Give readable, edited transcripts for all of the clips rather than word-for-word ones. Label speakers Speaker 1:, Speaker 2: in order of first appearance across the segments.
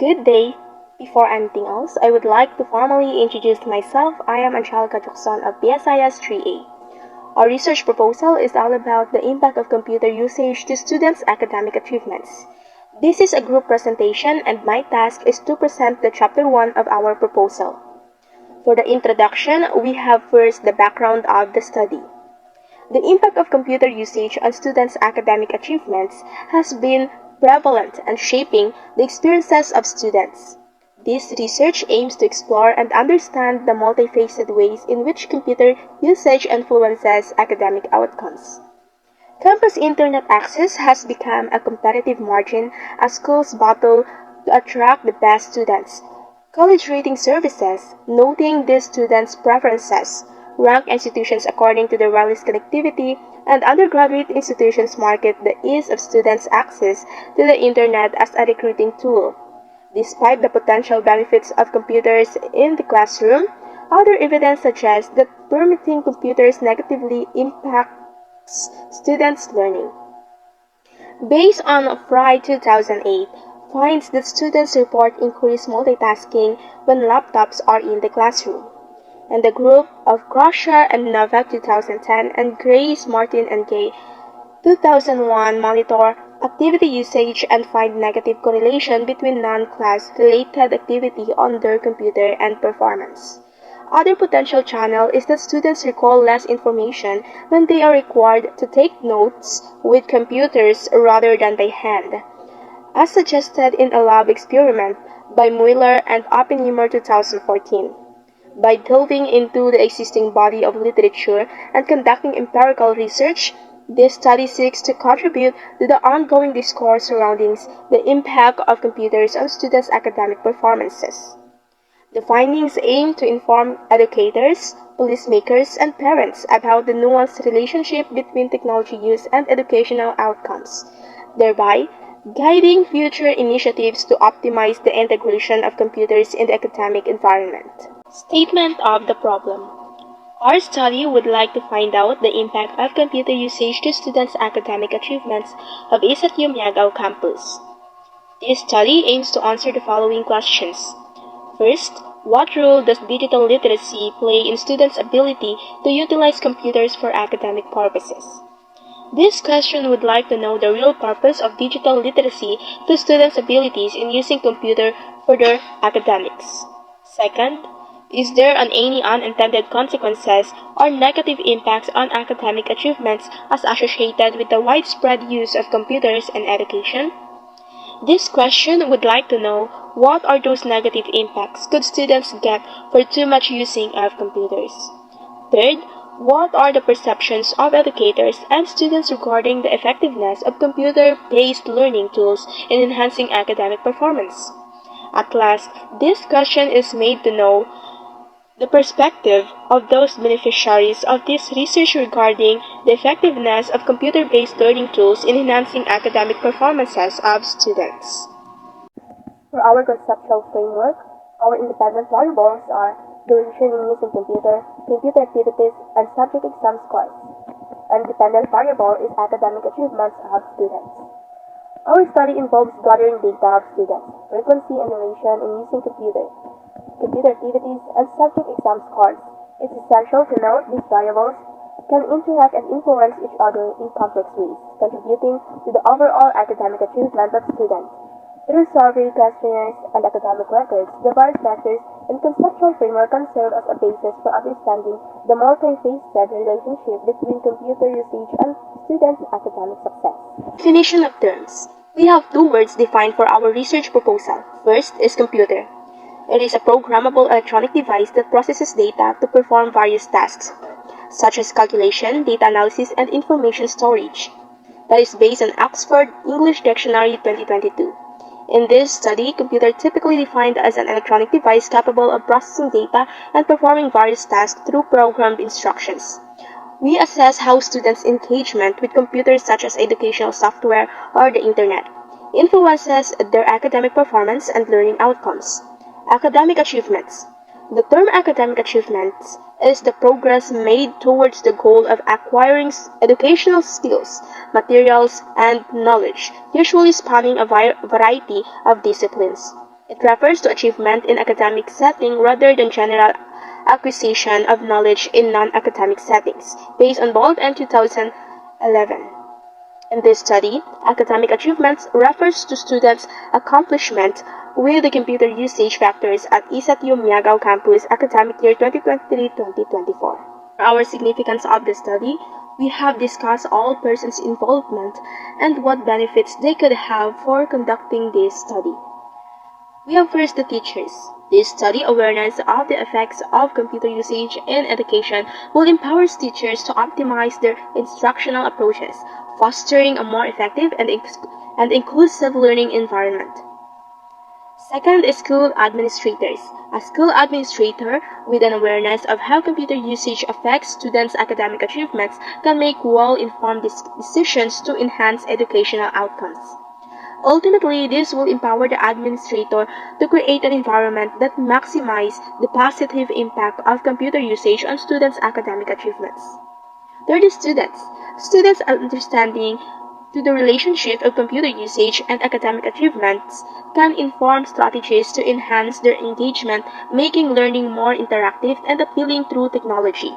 Speaker 1: Good day. Before anything else, I would like to formally introduce myself. I am Angelica Jokson of BSIS 3A. Our research proposal is all about the impact of computer usage to students' academic achievements. This is a group presentation and my task is to present the chapter 1 of our proposal. For the introduction, we have first the background of the study. The impact of computer usage on students' academic achievements has been prevalent and shaping the experiences of students. This research aims to explore and understand the multifaceted ways in which computer usage influences academic outcomes. Campus internet access has become a competitive margin as schools battle to attract the best students. College rating services, noting these students' preferences, rank institutions according to their wireless connectivity, and undergraduate institutions market the ease of students' access to the internet as a recruiting tool. Despite the potential benefits of computers in the classroom, other evidence suggests that permitting computers negatively impacts students' learning. Based on Fry 2008, finds that students report increased multitasking when laptops are in the classroom. And the group of Groscher and Novak 2010 and Grace, Martin, and Gay 2001 monitor activity usage and find negative correlation between non-class related activity on their computer and performance. Other potential channel is that students recall less information when they are required to take notes with computers rather than by hand, as suggested in a lab experiment by Mueller and Oppenheimer 2014. By delving into the existing body of literature and conducting empirical research, this study seeks to contribute to the ongoing discourse surrounding the impact of computers on students' academic performances. The findings aim to inform educators, policymakers, and parents about the nuanced relationship between technology use and educational outcomes, thereby guiding future initiatives to optimize the integration of computers in the academic environment. Statement of the problem. Our study would like to find out the impact of computer usage to students' academic achievements of SFU Miagao campus. This study aims to answer the following questions. First, what role does digital literacy play in students' ability to utilize computers for academic purposes? This question would like to know the real purpose of digital literacy to students' abilities in using computer for their academics. Second, is there any unintended consequences or negative impacts on academic achievements as associated with the widespread use of computers in education? This question would like to know what are those negative impacts could students get for too much using of computers? Third, what are the perceptions of educators and students regarding the effectiveness of computer-based learning tools in enhancing academic performance? At last, this question is made to know the perspective of those beneficiaries of this research regarding the effectiveness of computer-based learning tools in enhancing academic performances of students. For our conceptual framework, our independent variables are duration in using computer activities, and subject exam scores. An independent variable is academic achievements of students. Our study involves gathering data of students, frequency and duration in using computer activities, and subject exam scores. It's essential to note these variables can interact and influence each other in complex ways, contributing to the overall academic achievement of students. Through survey, questionnaires, and academic records, the various factors and conceptual framework can serve as a basis for understanding the multifaceted relationship between computer usage and students' academic success. Definition of terms. We have two words defined for our research proposal. First is computer. It is a programmable electronic device that processes data to perform various tasks, such as calculation, data analysis, and information storage. That is based on Oxford English Dictionary 2022. In this study, computer typically defined as an electronic device capable of processing data and performing various tasks through programmed instructions. We assess how students' engagement with computers such as educational software or the internet influences their academic performance and learning outcomes. Academic achievements. The term academic achievements is the progress made towards the goal of acquiring educational skills, materials, and knowledge, usually spanning a variety of disciplines. It refers to achievement in academic setting rather than general acquisition of knowledge in non-academic settings, based on Bolt and 2011. In this study, academic achievements refers to students' accomplishment with the computer usage factors at ESAT-U Miagao campus academic year 2023-2024. For our significance of the study, we have discussed all persons' involvement and what benefits they could have for conducting this study. We have first the teachers. This study awareness of the effects of computer usage in education will empower teachers to optimize their instructional approaches, fostering a more effective and inclusive learning environment. Second is school administrators. A school administrator with an awareness of how computer usage affects students' academic achievements can make well-informed decisions to enhance educational outcomes. Ultimately, this will empower the administrator to create an environment that maximizes the positive impact of computer usage on students' academic achievements. Third is students. Students' understanding to the relationship of computer usage and academic achievements can inform strategies to enhance their engagement, making learning more interactive and appealing through technology.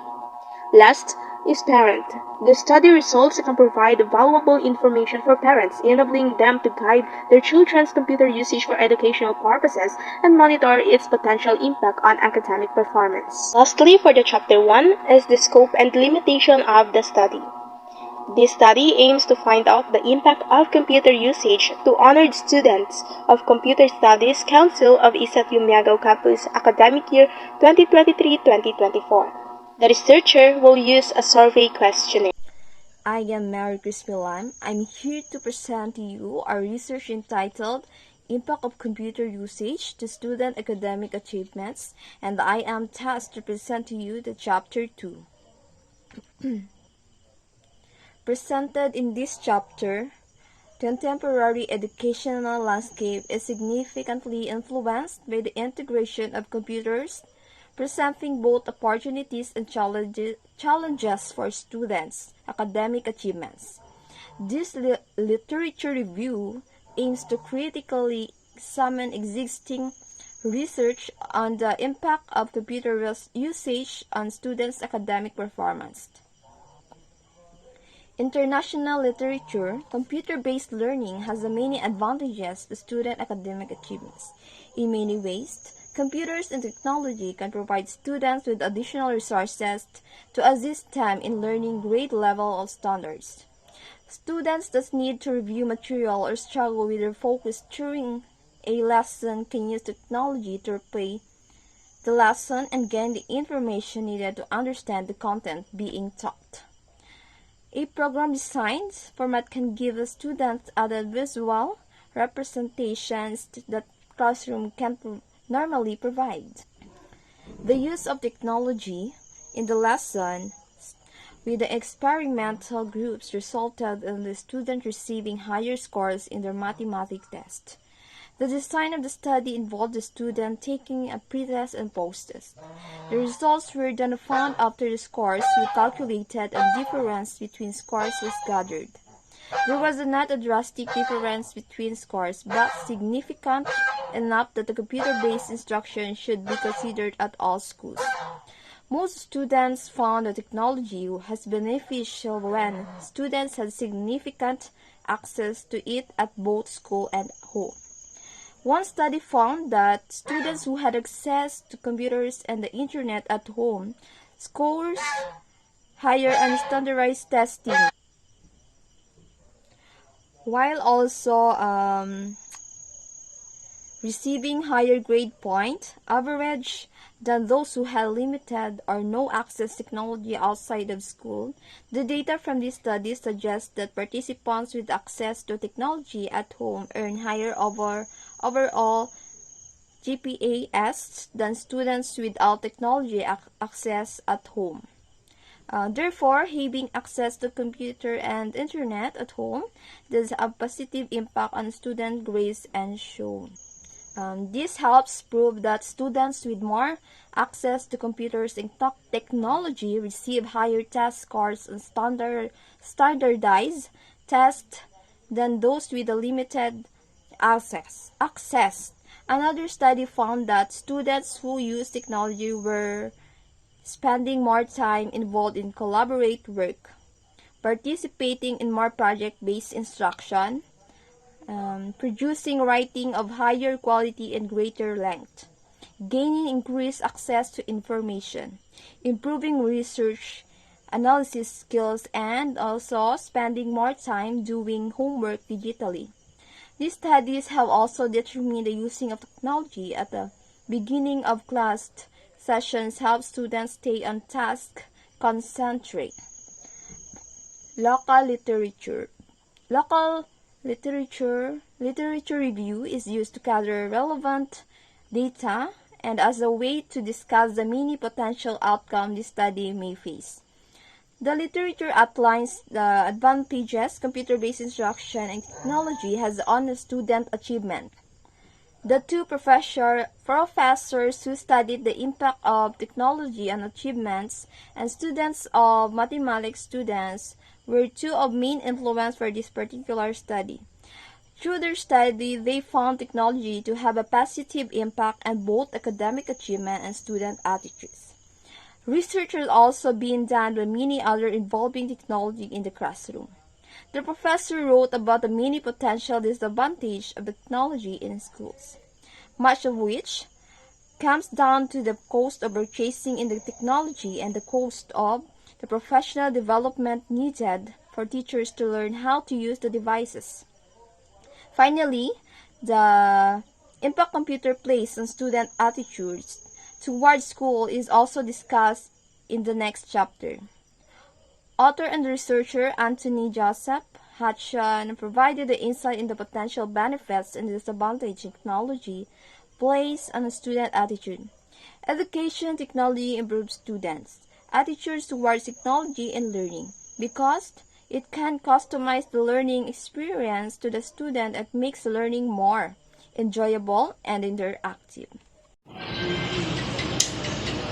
Speaker 1: Last is parent. The study results can provide valuable information for parents, enabling them to guide their children's computer usage for educational purposes and monitor its potential impact on academic performance. Lastly, for the chapter 1 is the scope and limitation of the study. This study aims to find out the impact of computer usage to honored students of Computer Studies Council of ESAT-U Miagao Campus academic year 2023-2024. The researcher will use a survey questionnaire.
Speaker 2: I am Mary Chris Milan. I'm here to present to you our research entitled Impact of Computer Usage to Student Academic Achievements, and I am tasked to present to you the Chapter 2. Presented in this chapter, contemporary educational landscape is significantly influenced by the integration of computers, presenting both opportunities and challenges for students' academic achievements. This literature review aims to critically examine existing research on the impact of computer usage on students' academic performance. International literature, computer-based learning has many advantages to student academic achievements. In many ways, computers and technology can provide students with additional resources to assist them in learning grade level of standards. Students that need to review material or struggle with their focus during a lesson can use technology to replay the lesson and gain the information needed to understand the content being taught. A program design format can give the students other visual representations that classroom can't normally provide. The use of technology in the lesson with the experimental groups resulted in the students receiving higher scores in their mathematics test. The design of the study involved the student taking a pre-test and post-test. The results were then found after the scores were calculated and difference between scores was gathered. There was not a drastic difference between scores, but significant enough that the computer-based instruction should be considered at all schools. Most students found the technology was beneficial when students had significant access to it at both school and home. One study found that students who had access to computers and the internet at home scores higher on standardized testing, while also receiving higher grade point average than those who had limited or no access to technology outside of school. The data from this study suggests that participants with access to technology at home earn higher overall GPAs than students without technology access at home. Therefore, having access to computer and internet at home does have a positive impact on student grades and shown. This helps prove that students with more access to computers and technology receive higher test scores on standardized tests than those with a limited access. Another study found that students who use technology were spending more time involved in collaborate work, participating in more project-based instruction, producing writing of higher quality and greater length, gaining increased access to information, improving research analysis skills, and also spending more time doing homework digitally. These studies have also determined the using of technology at the beginning of class sessions helps students stay on task, concentrate. Local literature. Local literature review is used to gather relevant data and as a way to discuss the many potential outcomes this study may face. The literature outlines the advantages computer-based instruction and technology has on student achievement. The two professors who studied the impact of technology on achievements and students of mathematics students were two of main influence for this particular study. Through their study, they found technology to have a positive impact on both academic achievement and student attitudes. Research has also been done by many other involving technology in the classroom. The professor wrote about the many potential disadvantages of technology in schools, much of which comes down to the cost of purchasing in the technology and the cost of the professional development needed for teachers to learn how to use the devices. Finally, the impact computer plays on student attitudes towards school is also discussed in the next chapter. Author and researcher Anthony Joseph Hutchison provided the insight into potential benefits and disadvantages technology plays on a student attitude. Education technology improves students' attitudes towards technology and learning because it can customize the learning experience to the student and makes learning more enjoyable and interactive.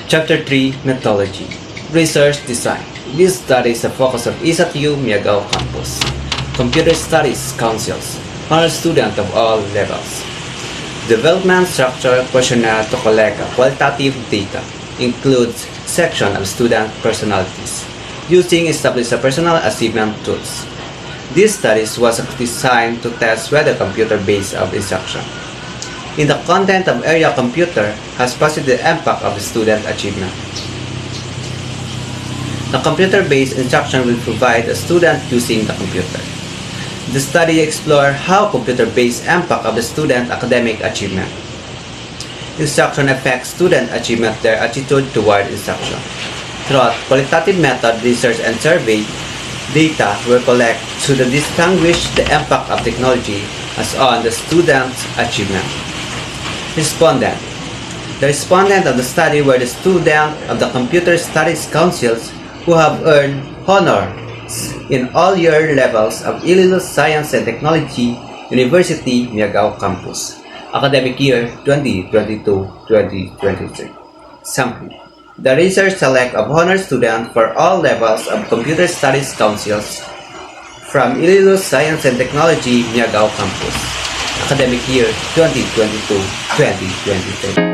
Speaker 3: Chapter 3 Methodology Research Design. This study is a focus of ESATU Miagao Campus. Computer Studies Councils honor students of all levels. Development structure questionnaire to collect qualitative data includes section of student personalities using established personal achievement tools. This study was designed to test whether computer-based instruction in the content of area computer has positive impact of the student achievement. The computer-based instruction will provide a student using the computer. The study explored how computer-based impact of the student academic achievement. Instruction affects student achievement their attitude toward instruction. Through qualitative method research and survey, data were collected to distinguish the impact of technology as on the student's achievement. Respondent. The respondent of the study were the students of the Computer Studies Councils who have earned honors in all year levels of Iloilo Science and Technology University Miagao Campus, academic year 2022-2023. Summary. The research select of honor students for all levels of Computer Studies Councils from Iloilo Science and Technology Miagao Campus, academic year 2022-2023.